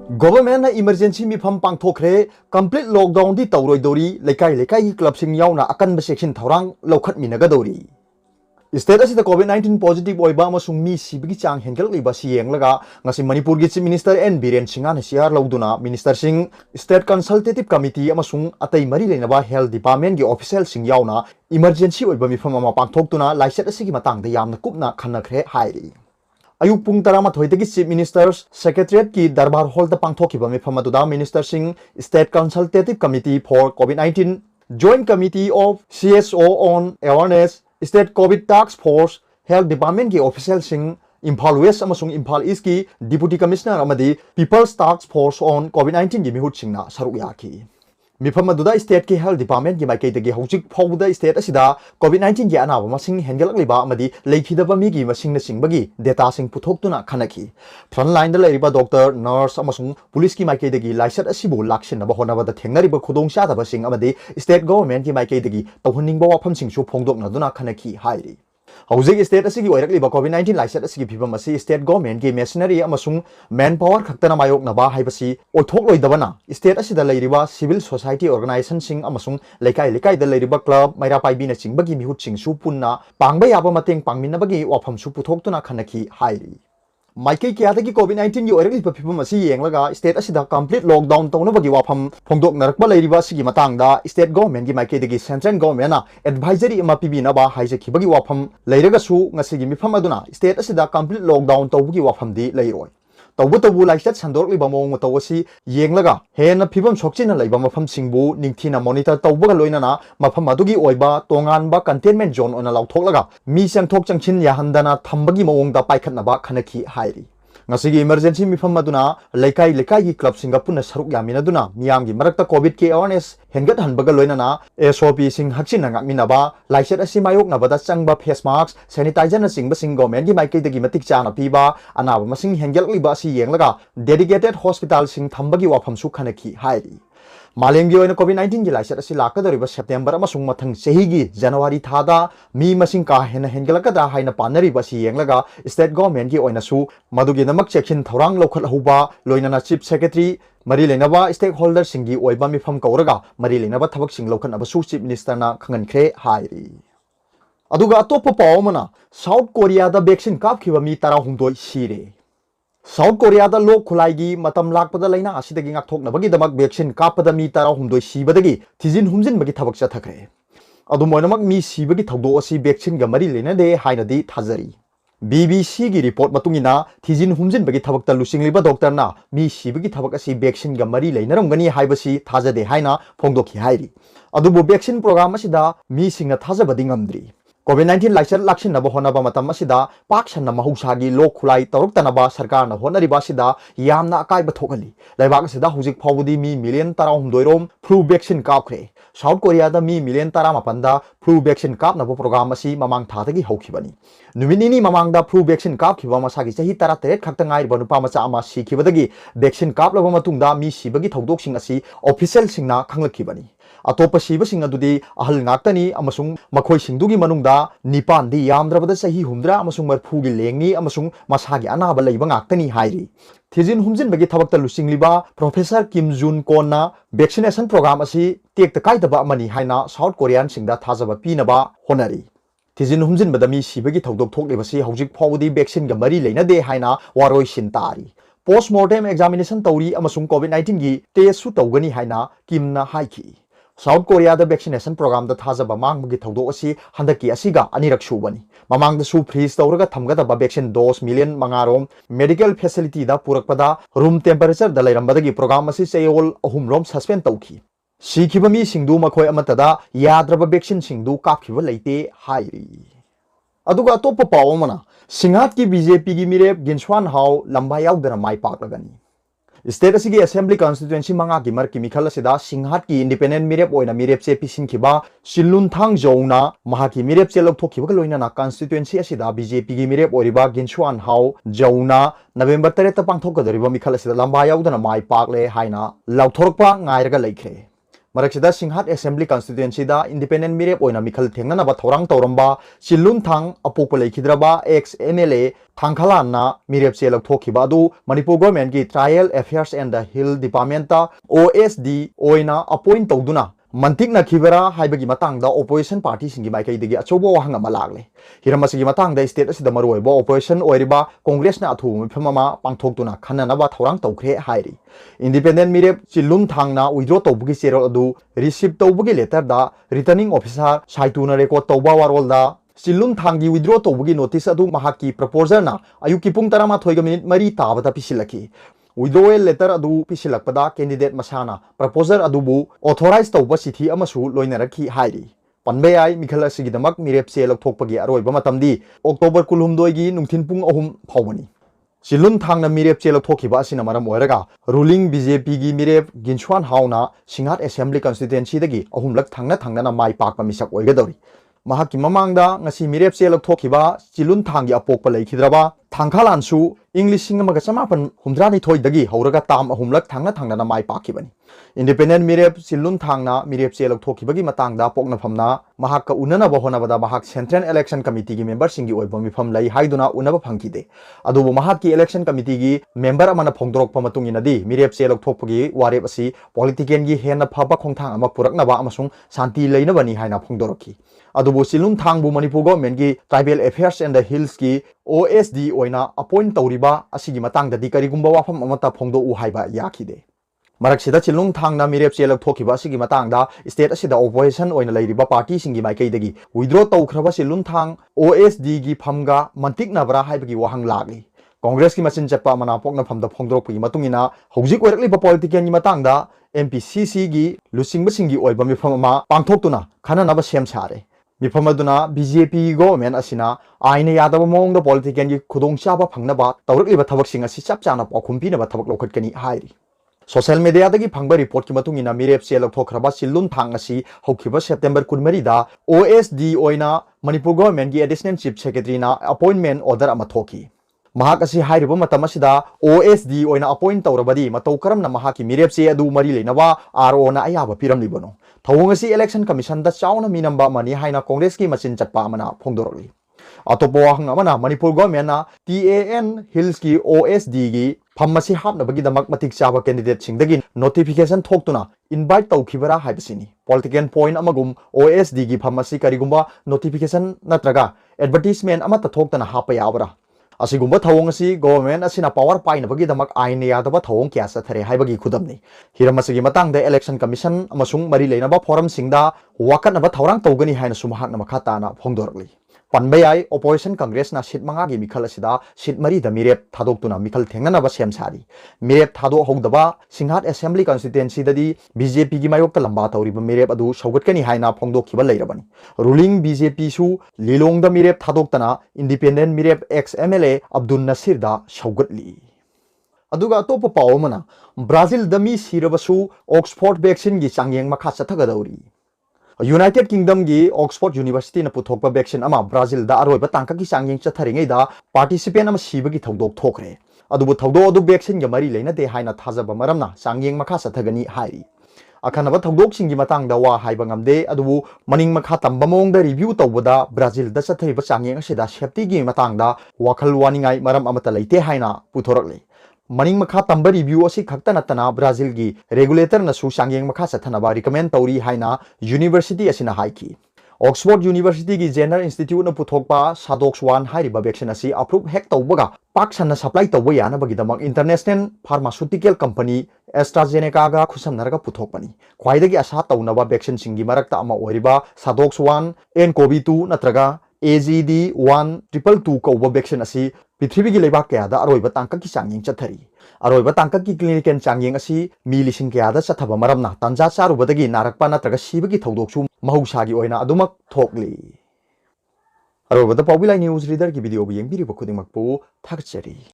Government na emergency mi pham pangthokre complete lockdown di tawroi dori lekai lekai gi club sing yauna akan ba section thorang lokhat minaga dori state asida covid-19 positive oiba amasung mi sibigi chang hengel liba sieng laga ngasi manipur gi chief minister N Biren Singha na siar lauduna minister sing state consultative committee amasung atai mari leinaba health department gi official sing yauna emergency oiba mi pham ama pangthokduna laiset asigi matang da yamna kupna khanakre hairi Ayuk pung tarama thoidagi chief ministers secretariat ki darbar hall da pangthokiba mifam aduda minister sing state consultative committee for covid-19 joint committee of CSO on awareness state covid task force health department ki official sing Imphal West amasung Imphal East ki deputy commissioner amadi people's task force on covid-19 gi mihut singna saruk yaki Mifam aduda state ki health department ki maikai dagi hojik phawda state asida covid-19 gi anaba masing hengelak liba amadi leikhidaba mi gi masing na singbagi data sing puthoktuna khanaki front line da leiriba doctor nurse amasung police ki maikai dagi laisat asibu laksin na honaba da thengnariba khudong sha da sing amadi state government ki maikai dagi tawhning ba wafam sing su phongdok na duna khanaki hairi Hauzik state asigi oirak liba covid-19 laisat asigi phibam asi state government ki machinery amasung manpower khaktana mayok na ba haibasi othok loidabana state asida leiriba civil society organization sing amasung lekai lekai da leiriba club maira paibi na singbagi mihut sing su punna pangba yaba mateng pangminna bagi wafam su puthoktuna khanaki hairi Maikei kiatagi covid-19 gi oirak liba phibam asi yenglaga state asida complete lockdown tawna bagi wafam phongdok narakba leiriba sigi matangda state government gi maikei dagi central government na advisory ama pibi na ba haije khibagi wafam leiraga su ngasigi mifam aduna state asida complete lockdown tawbugi wafam di leiroi tawbu laisat sandork liba mong tawasi yenglaga hena phibam sokchina leiba mafam singbu ningthina monitor tawbaga loinana mafam adugi oiba tongan ba containment zone ona lauthoklaga mi changthok changchin yahandana thambagi mawongda paikhatna ba khanaki hairi ngasigi emergency mifam aduna lekai lekai gi club singa punna saruk yamina duna miyam gi marakta covid ke awareness hengat hanbaga loinana SOP sing hakchin ngakmina ba laisat asi mayok na bada changba face mask sanitizer na singba sing government gi maikai dagi matik chana piba anaba masing hengel liba si yenglaga dedicated hospital sing thambagi wafam su khanaki hairi Malemgi oina COVID-19 gi laisat asi lakadoriba September amasung mathang sehi gi January thada mi masing ka hena hengelakada haina panariba si yenglaga state government gi oina su madugi namak section thorang lokhat huba loinana chief secretary mari lenaba stakeholder singi oiba mifam kauraga mari lenaba thabak sing lokhat abasu chief minister na khangan khre hairi aduga atopa pawmana South Korea da vaccine kap khiba mi tara humdoi sire South Korea da lok khulai gi matam lakpada laina asidagi ngakthokna bagi damak vaccine kapada mi tara humdoi sibadagi thijin humjin bagi thabak cha thakre adu moinamak mi sibagi thawdo asi vaccine ga mari lena de hainadi thajari BBC gi report matungina thijin humjin bagi thabak ta lusingliba doctor na mi sibagi thabak asi vaccine ga mari leinaram gani haibasi thajade haina phongdokhi hairi adubu vaccine program asida mi singna thajabadi ngamdri COVID-19 laisat laksin na honaba matam asida paksan na mahusagi lok khulai tawruktanaba sarkar na honariba sida yamna akai bathogali laibak asida hujik phawbudi mi million tarahumdoirom flu vaccine kapkhre South Korea da mi million taramapanda flu vaccine kapna bo program asi mamang thadagi hokhibani numinini mamang da flu vaccine kapkhiba masagi chahi 13 khakta ngai ba nupa macha ama sikhibadagi vaccine kaplaba matungda mi sibagi thodok sing asi official singna khanglakibani Atopa siba sing adudi ahal ngaktani amasung makhoi singdugi manungda nipan di yamdrabada sahi humdra amasung marphugi lengni amasung masagi anaba leiba ngaktani hairi thijin humjin bagi thabakta lusingliba professor Kim Jun Kon na vaccination program asi tekta kaidaba amani haina South Korean singda thajaba pinaba honari thijin humjin badami sibagi thodok thoklebasi hojik phawdi vaccine ga mari leina de haina waroi sintari postmortem examination tauri amasung covid-19 gi test su tawgani haina Kimna haiki South Korea da vaccination program da thajaba mangbagi thodok asi handaki asiga anirak subani mamang da su freeze tawraga thamgada ba vaccine dose million mangarom medical facility da purakpada room temperature da lairambadagi program asi cheyol ahumrom suspend tawki sikhiba mi singdu makhoi amatada yadraba vaccine singdu kapkhiba leite hairi aduga topa pawmana Singhat ki BJP gi mirep Ginswan Hau lamba yaudana mai paklagani State asigi assembly constituency manga gi mar ki mikhal asida Singhat ki independent mirep oina mirep che pisin khiba Silun Thang Jona mahaki mirep che lok thokhiba loina na constituency asida BJP gi mirep oriba Ginswan Hau Jona November 3 ta pangthok gadariba mikhal asida lamba yaudana mai pakle haina lauthorpa ngairaga leikre Maraksida Singhat Assembly Constituency da Independent Mirep oina mikhal thengna ba thorang tawramba Chilun Thang apokpa leikhidraba ex MLA Thangkhala na Mirep che lakthokiba adu Manipur government gi Trial Affairs and the Hill Department ta OSD oina appoint tawduna Mantik na khibara haibagi matang da opposition party singi mai kai digi achobo wahang ama lagle hiramasi gi matang da state asida maroi bo opposition oiriba congress na athu mifamama pangthok tuna khana na ba thorang tawkhre hairi independent mirep Chilun Thang na withdraw tawbugi chero adu receive tawbugi letter da returning officer saituna record tawba warol da Chilun Thang gi withdraw tawbugi notice adu mahaki proposal na ayuki pung tarama thoiga minute mari tabata pisilaki withdrawal letter adu pisilakpada candidate masana proposal adubu authorize tawba sithi amasu loinarakhi hairi panbe ai mikhal asigi damak mirep che lokthokpagi aroiba matamdi October 12 gi nungthin pung 3 phawani Chilun Thang na mirep che lokthokiba asina maram oiraga ruling BJP gi mirep Ginchwan Hauna Singhat Assembly Constituency dagi ahumlak thangna na mai pakpa misak oigadori mahaki mamangda ngasi mirep che lokthokiba Chilun Thang gi apokpa leikhidraba Thangkhalan su English singamaga chamapan humdrani thoi dagi hauraga tam ahumlak thangna na mai pakibani Independent Mirep Chilun Thang na Mirep che lokthokhibagi matangda pokna phamna mahakka unana ba honabada mahak Central Election Committee gi member singi oiba mifam lai haiduna unaba phangkide adubu mahakki election committee gi member amana phongdorokpa matungina di Mirep che lokthokpagi warep asi politician gi hena phaba khongthang ama puraknaba amasung santi leinabani haina phongdorokhi adubu Chilun Thang bu Manipur government gi Tribal Affairs and the Hills gi OSD oina appoint tawriba asigi matangda di karigumba wafam amata phongdo u haiba yakhide Maraksida Chilun Thang na mirep che lokthokiba asigi matangda state asida opposition oina leiriba party singi maikei dagi withdraw tawkhraba Chilun Thang OSD gi phamga mantik nabra haibagi wahang lagli Congress ki machin chapa mana pokna phamda phongdorokpagi matungina hojik oirakliba politician gi matangda MPCC gi lusingba singi oiba mifam ama pangthoktuna khana naba sem sare mifam aduna BJP government asina aina yadaba mongda politician gi khudong chaba phangnaba tawrakliba thabak sing asi chap chana pakhum pinaba thabak lokhatkani hairi Social media dagi phangba report ki matungina mirep che lokthokraba Chilun Thang asi hokhiba September 12 da OSD oina Manipur government gi additional chief secretary na appointment order ama thoki mahak asi hairiba matam asida OSD oina appoint tawrabadi matau karamna mahaki mirep che adu mari leinaba RO na ayaba piramlibano thawung asi election commission da chauna minamba mani haina congress ki machin chatpa amana phongdorokli atopo wahang amana Manipur government na TAN Hills ki OSD gi phammasi hapnabagi damak matik chaba candidate singdagi notification thoktuna invite tawkhibara haibasini political point amagum OSD gi phammasi karigumba notification natraga advertisement amata thoktana hapa yabara asigumba thawong asi government asina power painabagi damak aine yadaba thawong kya sathare haibagi khudamni hiramasigi matangda election commission amasung mari leinaba forum singda wakanaba thawrang tawgani haina sumahak na makata na phongdorli Panbayai opposition congress na sit manga gi mikhal asida sit mari da mirep thadoktuna mikhal thengnana ba sem sari mirep thado hogdaba Singhat Assembly Constituency dadi BJP gi mayokta lamba tawriba mirep adu saugatkani haina phongdokhiba leirabani ruling BJP su lilong da mirep thadoktana independent mirep ex MLA Abdul Nasir da saugatli aduga topa pawmana Brazil da mi sirabasu Oxford vaccine gi changyeng makha chathagadawri United Kingdom gi Oxford University na puthokpa vaccine ama Brazil da aroi batangka ki changyeng chatharingai da participant ama siba gi thodok thokre adubu thodo adu vaccine ga mari leina de haina thajaba maramna changyeng makha chathagani hairi akhanaba thodok singi matang da wa haiba ngamde adubu maning makha tamba mong da review tawbada Brazil da chathariba changyeng asida safety gi matang da wakhal waningai maram amata leite haina puthorakle Maning makha tamba review asi khakta natana Brazil gi regulator na su changyeng makha chathanaba recommend tawri haina university asina haiki Oxford University gi Jenner Institute na puthokpa Sadox 1 hairiba vaccine asi approve hek tawbaga pak sanna supply tawba yana bagi damak international pharmaceutical company AstraZeneca ga khusamnaraga puthokpani khwaidagi asa tawnaba vaccine singi marakta ama oiriba Sadox 1 nCoV2 natraga AZD 122 kauba vaccine asi Pithribi gi lebak kaya da aroiba tangka ki changyeng chathari aroiba tangka ki clinical changyeng asi mi lising kaya da chathaba maramna tanja charubadagi narakpa natraga sibagi thodokchu mahusagi oina adumak thokli aroiba da Paubilai News Reader ki video bu yengbiriba khudingmakpu thakchari